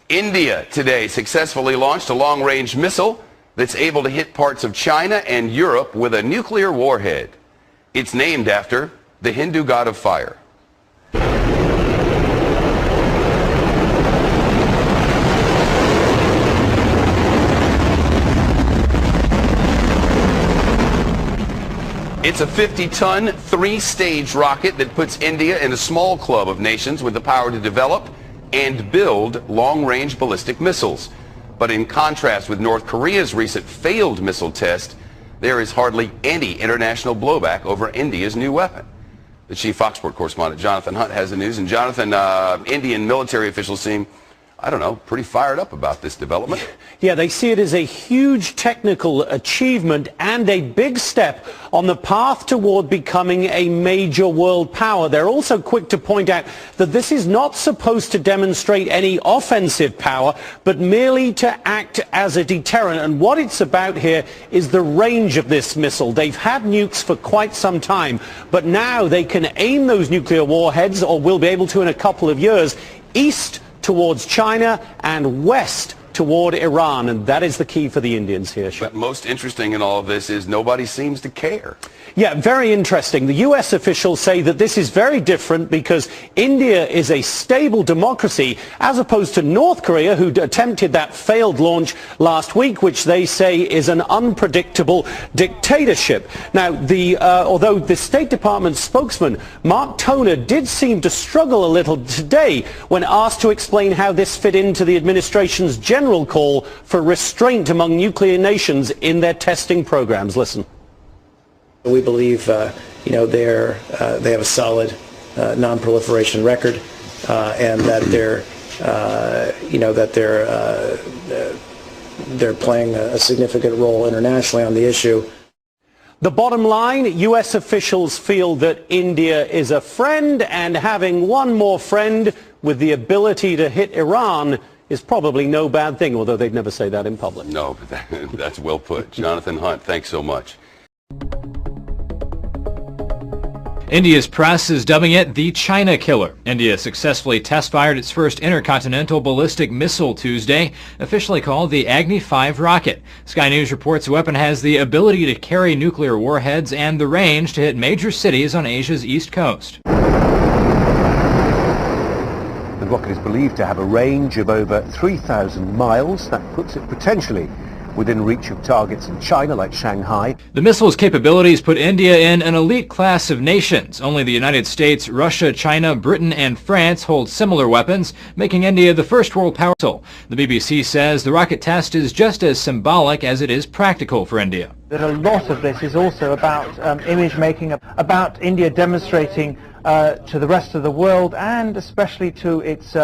India today successfully launched a long-range missile that's able to hit parts of China and Europe with a nuclear warhead. It's named after the Hindu god of fire. It's a 50-ton, three-stage rocket that puts India in a small club of nations with the power to develop and build long-range ballistic missiles. But in contrast with North Korea's recent failed missile test, there is hardly any international blowback over India's new weapon. The chief Fox Sports correspondent Jonathan Hunt has the news. And Jonathan, Indian military officials seem, I don't know, pretty fired up about this development. Yeah, they see it as a huge technical achievement and a big step on the path toward becoming a major world power. They're also quick to point out that this is not supposed to demonstrate any offensive power, but merely to act as a deterrent. And what it's about here is the range of this missile. They've had nukes for quite some time, but now they can aim those nuclear warheads, or will be able to in a couple of years, east towards China and west toward Iran, and that is the key for the Indians here. But most interesting in all of this is nobody seems to care. Yeah, very interesting. The U.S. officials say that this is very different because India is a stable democracy as opposed to North Korea, who attempted that failed launch last week, which they say is an unpredictable dictatorship. Now, although the State Department spokesman, Mark Toner, did seem to struggle a little today when asked to explain how this fit into the administration's general call for restraint among nuclear nations in their testing programs. Listen. We believe, they have a solid non-proliferation record, and that they're playing a significant role internationally on the issue. The bottom line, U.S. officials feel that India is a friend, and having one more friend with the ability to hit Iran is probably no bad thing, although they'd never say that in public. No, but that's well put. Jonathan Hunt, thanks so much. India's press is dubbing it the China killer. India successfully test-fired its first intercontinental ballistic missile Tuesday, officially called the Agni 5 rocket. Sky News reports the weapon has the ability to carry nuclear warheads and the range to hit major cities on Asia's east coast. The rocket is believed to have a range of over 3,000 miles. That puts it potentially within reach of targets in China like Shanghai. The missile's capabilities put India in an elite class of nations. Only the United States, Russia, China, Britain, and France hold similar weapons, making India the first world power. The BBC says the rocket test is just as symbolic as it is practical for India. That a lot of this is also about image making, about India demonstrating to the rest of the world, and especially to its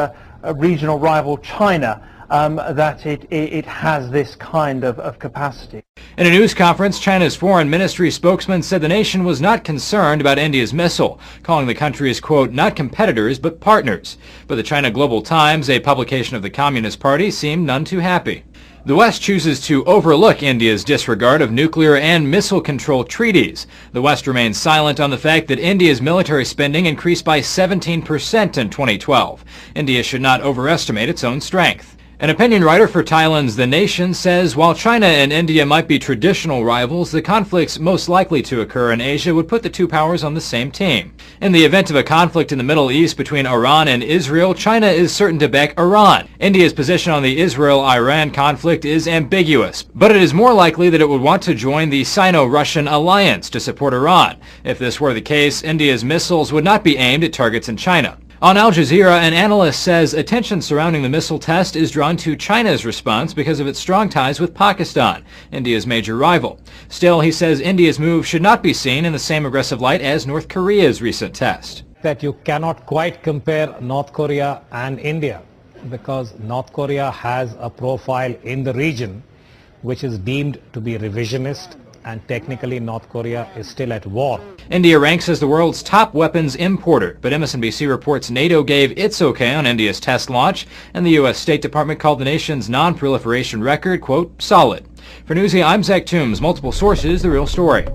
regional rival China, that it has this kind of capacity. In a news conference, China's foreign ministry spokesman said the nation was not concerned about India's missile, calling the countries, quote, not competitors but partners. But the China Global Times, a publication of the Communist Party, seemed none too happy. The West chooses to overlook India's disregard of nuclear and missile control treaties. The West remains silent on the fact that India's military spending increased by 17% in 2012. India should not overestimate its own strength. An opinion writer for Thailand's The Nation says while China and India might be traditional rivals, the conflicts most likely to occur in Asia would put the two powers on the same team. In the event of a conflict in the Middle East between Iran and Israel, China is certain to back Iran. India's position on the Israel-Iran conflict is ambiguous, but it is more likely that it would want to join the Sino-Russian alliance to support Iran. If this were the case, India's missiles would not be aimed at targets in China. On Al Jazeera, an analyst says attention surrounding the missile test is drawn to China's response because of its strong ties with Pakistan, India's major rival. Still, he says India's move should not be seen in the same aggressive light as North Korea's recent test. That you cannot quite compare North Korea and India, because North Korea has a profile in the region which is deemed to be revisionist, and technically North Korea is still at war. India ranks as the world's top weapons importer, but MSNBC reports NATO gave its okay on India's test launch, and the U.S. State Department called the nation's non-proliferation record, quote, solid. For Newsy, I'm Zach Toombs. Multiple sources, the real story.